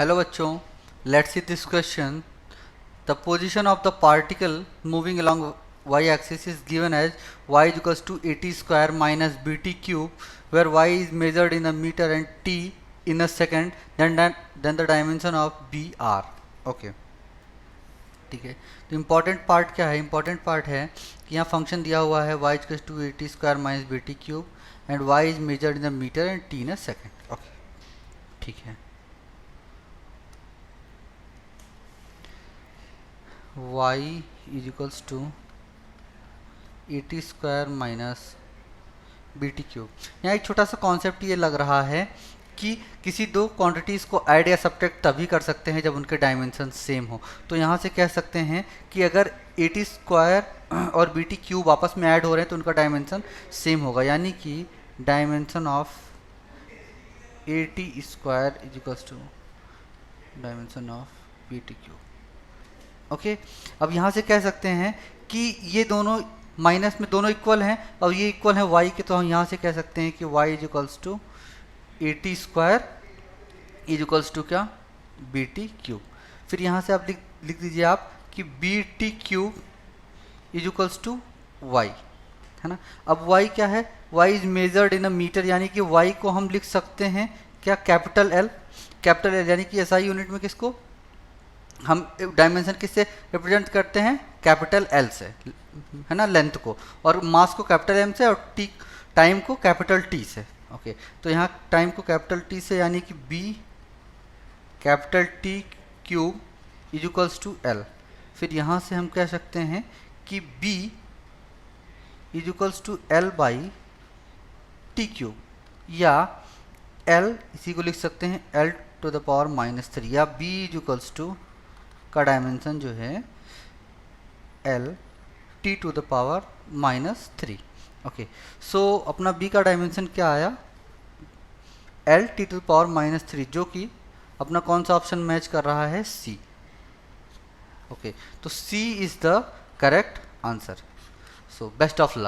Hello बच्चों, let's see this question. The position of the particle moving along y axis is given as y is equals to at square minus bt cube, where y is measured in a meter and t in a second. Then the dimension of b r. Okay, ठीक है. तो important part क्या है? Important part है कि यहाँ function दिया हुआ है y equals to at square minus bt cube and y is measured in the metre and t in a second. Okay, ठीक है. y is equals to at square minus bt cube. यहाँ एक छोटा सा concept ये लग रहा है कि किसी दो क्वांटिटीज़ को ऐड या सब्ट्रैक्ट तभी कर सकते हैं जब उनके डायमेंशन सेम हो. तो यहाँ से कह सकते हैं कि अगर at स्क्वायर और bt क्यूब आपस में ऐड हो रहे हैं तो उनका डायमेंशन सेम होगा, यानी कि dimension of at square is equals to dimension of bt cube. Okay, अब यहाँ से कह सकते हैं कि ये दोनों माइनस में दोनों इक्वल हैं और ये इक्वल है y के, तो हम यहाँ से कह सकते हैं कि y is equals to at square is equals to क्या, bt क्यूब. फिर यहाँ से आप लिख दीजिए आप कि bt cube is equals to y, है ना. अब y क्या है? y is measured in a metre, यानी कि y को हम लिख सकते हैं क्या, कैपिटल L, यानी कि SI यूनिट में किसको हम डायमेंशन किससे रिप्रेजेंट करते हैं? कैपिटल L से, है ना, लेंथ को, और मास को कैपिटल M से, और टी टाइम को कैपिटल T से. ओके, तो यहाँ टाइम को कैपिटल T से, यानी कि B capital T cube is equals to L. फिर यहाँ से हम कह सकते हैं कि B is equals to L by T cube, या L इसी को लिख सकते हैं L to the power minus 3, या B इज इक्वल्स टू का डायमेंशन जो है L t to the power minus 3. Okay, so अपना B का डायमेंशन क्या आया? L t to the power minus 3, जो कि अपना कौन सा ऑप्शन मैच कर रहा है? C. ओके, तो C is the correct answer. So best of luck.